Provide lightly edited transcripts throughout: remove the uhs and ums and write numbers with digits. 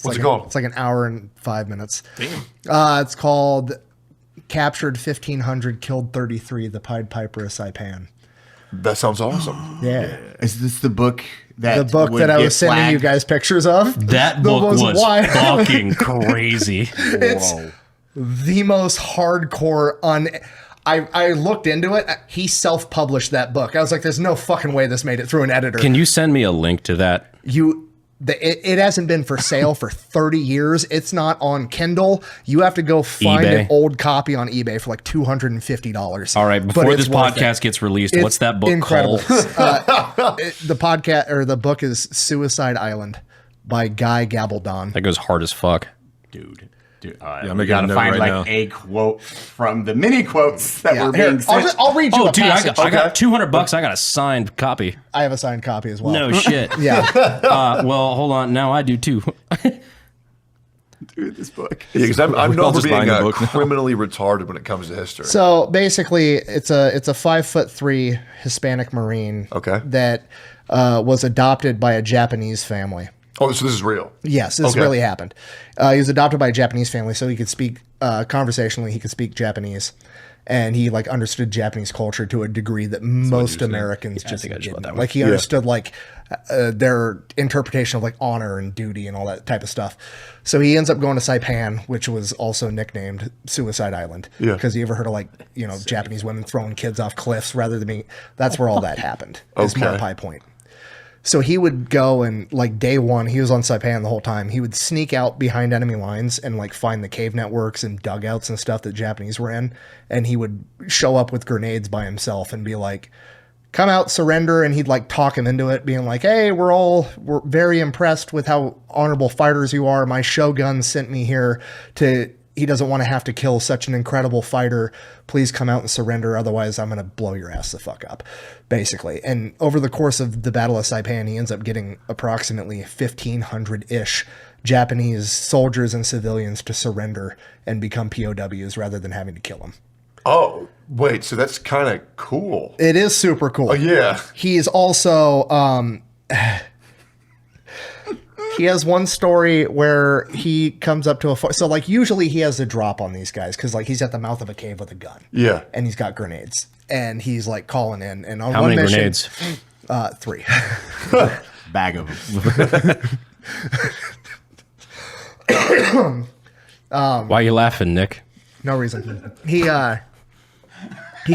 What's it called? It's like an hour and 5 minutes. Damn. It's called Captured 1,500, Killed 33, The Pied Piper of Saipan. That sounds awesome. Yeah. Is this the book that The book that I was sending you guys pictures of? That book was fucking crazy. It's the most hardcore I looked into it. He self-published that book. I was like, there's no fucking way this made it through an editor. Can you send me a link to that? It hasn't been for sale for 30 years. It's not on Kindle. You have to go find eBay? an old copy on eBay for like $250. All right, before this podcast gets released, what's that book incredible. called? The podcast or the book is Suicide Island by Guy Gabaldon. That goes hard as fuck. Dude. I'm We making gotta a note find right like now. a quote from the mini quotes that Yeah, were here, being sent. I'll read you Oh, a dude, passage. I got $200. I got a signed copy. I have a signed copy as well. No shit. Yeah. Well, hold on. Now I do too. Dude, this book. Yeah, because I'm all known for just being buying the book now. criminally retarded when it comes to history. So basically, it's a 5'3" Hispanic Marine. Okay. That was adopted by a Japanese family. Oh, so this is real. Yes, this Okay. really happened. He was adopted by a Japanese family, so he could speak conversationally. He could speak Japanese, and he like understood Japanese culture to a degree that most Americans just think I just didn't. read that one. Like he understood like their interpretation of like honor and duty and all that type of stuff. So he ends up going to Saipan, which was also nicknamed Suicide Island. Yeah. Because you ever heard of like Japanese women throwing kids off cliffs rather than being? That's where all that happened. Is Okay. Marapai Point. So he would go and like day one, he was on Saipan the whole time. He would sneak out behind enemy lines and like find the cave networks and dugouts and stuff that Japanese were in. And he would show up with grenades by himself and be like, come out, surrender. And he'd like talk him into it, being like, hey, we're very impressed with how honorable fighters you are. My shogun sent me here he doesn't want to have to kill such an incredible fighter. Please come out and surrender. Otherwise, I'm going to blow your ass the fuck up, basically. And over the course of the Battle of Saipan, he ends up getting approximately 1,500-ish Japanese soldiers and civilians to surrender and become POWs rather than having to kill them. Oh, wait. So that's kind of cool. It is super cool. Oh, yeah. He's also... he has one story where he comes up to a... So, like, usually he has a drop on these guys because, like, he's at the mouth of a cave with a gun. Yeah. And he's got grenades. And he's, like, calling in. And on How one many mission... grenades? 3. Bag of them. Why are you laughing, Nick? No reason. He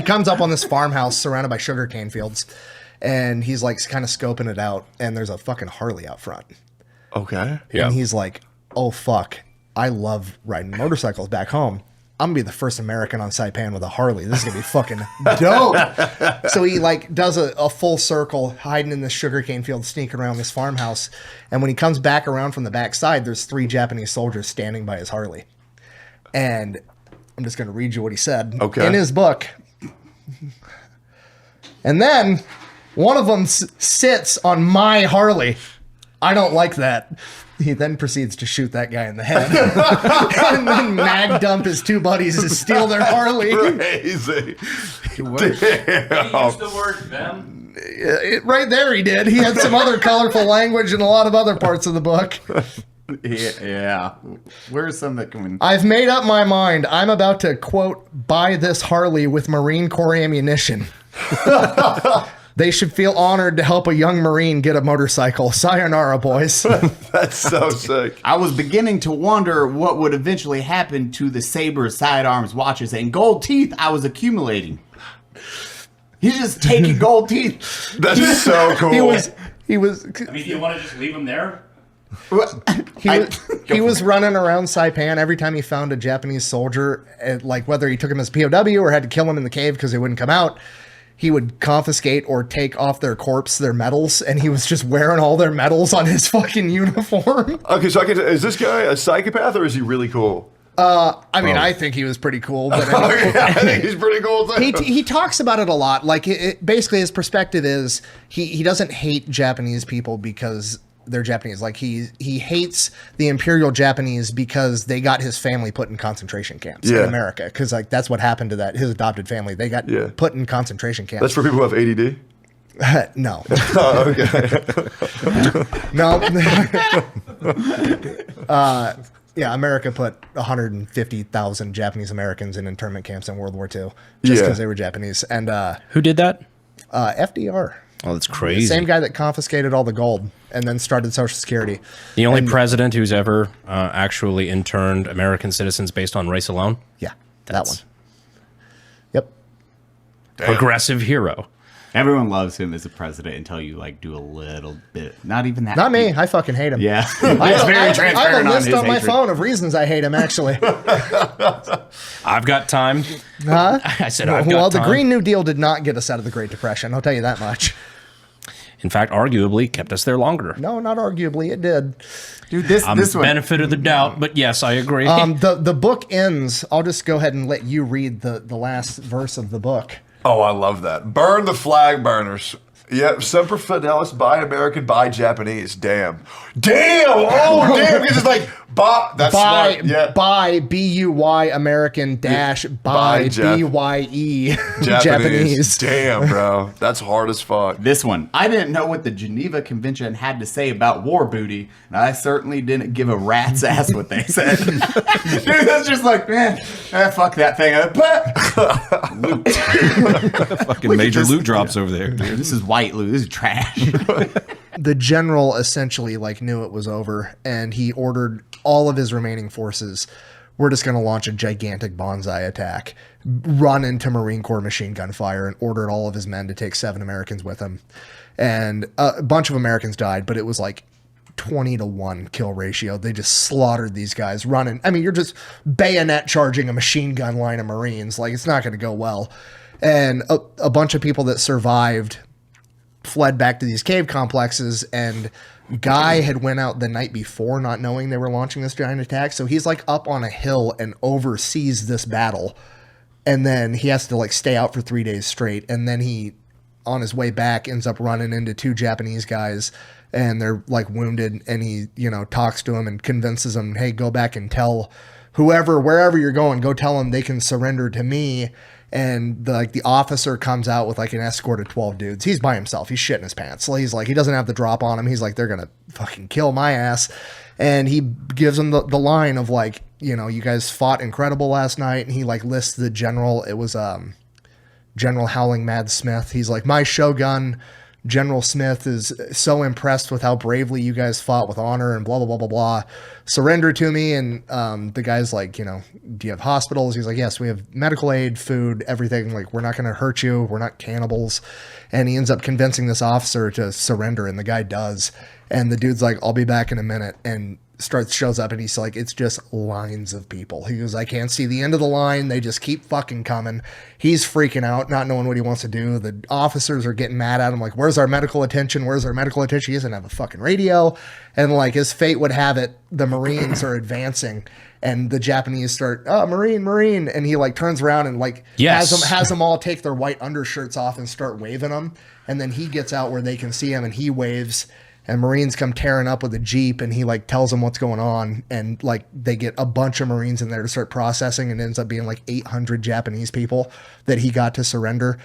comes up on this farmhouse surrounded by sugarcane fields. And he's, like, kind of scoping it out. And there's a fucking Harley out front. Okay. Yeah. And he's like, oh, fuck. I love riding motorcycles back home. I'm going to be the first American on Saipan with a Harley. This is going to be fucking dope. So he like does a full circle hiding in the sugarcane field, sneaking around this farmhouse. And when he comes back around from the backside, there's 3 Japanese soldiers standing by his Harley. And I'm just going to read you what he said in his book. And then one of them sits on my Harley. I don't like that. He then proceeds to shoot that guy in the head. And then mag dump his 2 buddies to steal their Harley. Crazy. He used the word them. Right there he did. He had some other colorful language in a lot of other parts of the book. Yeah. Where's some that can... I've made up my mind. I'm about to, quote, buy this Harley with Marine Corps ammunition. They should feel honored to help a young Marine get a motorcycle. Sayonara, boys. That's so sick. I was beginning to wonder what would eventually happen to the saber, sidearms, watches, and gold teeth I was accumulating. He's just taking gold teeth. That's so cool. He was. I mean, do you want to just leave him there? He was running around Saipan every time he found a Japanese soldier, like whether he took him as POW or had to kill him in the cave because they wouldn't come out. He would confiscate or take off their corpse, their medals, and he was just wearing all their medals on his fucking uniform. Okay, so is this guy a psychopath or is he really cool? I mean, I think he was pretty cool, but I mean, I think he's pretty cool too. he talks about it a lot. Like, basically, his perspective is he doesn't hate Japanese people because they're Japanese. Like, he hates the Imperial Japanese because they got his family put in concentration camps in America. Because, like, that's what happened to his adopted family. They got put in concentration camps. That's for people who have ADD? No. Oh, okay. No. Yeah, America put 150,000 Japanese Americans in internment camps in World War II just because they were Japanese. And Who did that? FDR. Oh, that's crazy. Same guy that confiscated all the gold and then started Social Security. The only president who's ever actually interned American citizens based on race alone? Yeah, That's- that one. Yep. Progressive hero. Everyone loves him as a president until you like do a little bit. Not even that. Not me. I fucking hate him. Yeah. I It's very I have transparent a on list his on my hatred. phone of reasons I hate him, actually. I've got time. Huh? I said I've got Well, time. the Green New Deal did not get us out of the Great Depression. I'll tell you that much. In fact, arguably kept us there longer. No, not arguably. It did. Dude, this one. Benefit of the doubt, but yes, I agree. The book ends. I'll just go ahead and let you read the last verse of the book. Oh, I love that. Burn the flag burners. Yep, Semper Fidelis, buy American, buy Japanese. Damn. Damn! Oh, damn! Because it's like, buy, that's smart. Yeah. Buy, B-U-Y, American, dash, buy, B-Y-E, Japanese. Damn, bro. That's hard as fuck. This one. I didn't know what the Geneva Convention had to say about war booty, and I certainly didn't give a rat's ass what they said. Dude, that's just like, man, fuck that thing. Loot. Fucking major loot drops over there. Dude, this is white loot. This is trash. The general essentially like knew it was over, and he ordered all of his remaining forces. We're just going to launch a gigantic bonsai attack, run into Marine Corps machine gun fire, and ordered all of his men to take 7 Americans with him. And a bunch of Americans died, but it was like 20-to-1 kill ratio. They just slaughtered these guys running. I mean, you're just bayonet charging a machine gun line of Marines. Like, it's not going to go well. And a bunch of people that survived fled back to these cave complexes, and Guy had went out the night before not knowing they were launching this giant attack. So he's like up on a hill and oversees this battle. And then he has to like stay out for 3 days straight. And then he, on his way back, ends up running into 2 Japanese guys, and they're like wounded. And he, talks to them and convinces them, hey, go back and tell whoever, wherever you're going, go tell them they can surrender to me. And the officer comes out with like an escort of 12 dudes. He's by himself. He's shitting his pants. So he's like, he doesn't have the drop on him. He's like, they're going to fucking kill my ass. And he gives him the line of like, you guys fought incredible last night. And he like lists the general. It was General Howling Mad Smith. He's like, my Shogun, General Smith, is so impressed with how bravely you guys fought with honor and blah, blah, blah, blah, blah. Surrender to me. And the guy's like, do you have hospitals? He's like, yes, we have medical aid, food, everything. Like, we're not going to hurt you. We're not cannibals. And he ends up convincing this officer to surrender, and the guy does. And the dude's like, I'll be back in a minute. And shows up, and he's like, it's just lines of people. He goes, I can't see the end of the line. They just keep fucking coming. He's freaking out, not knowing what he wants to do. The officers are getting mad at him, like, where's our medical attention? Where's our medical attention? He doesn't have a fucking radio. And like, as fate would have it, the Marines are advancing, and the Japanese start, Marine. And he like turns around and like has them all take their white undershirts off and start waving them. And then he gets out where they can see him, and he waves. And Marines come tearing up with a Jeep, and he like tells them what's going on. And like, they get a bunch of Marines in there to start processing, and it ends up being like 800 Japanese people that he got to surrender.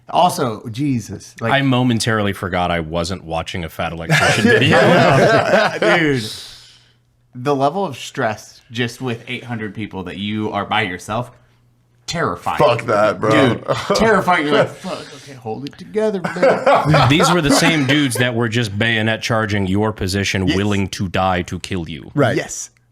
Also, Jesus. I momentarily forgot I wasn't watching a fat electrician video. Dude, the level of stress just with 800 people that you are by yourself, terrifying. Fuck that, bro. Dude, terrifying. You're like, fuck, okay, hold it together, man. These were the same dudes that were just bayonet charging your position, willing to die to kill you. Right. Yes.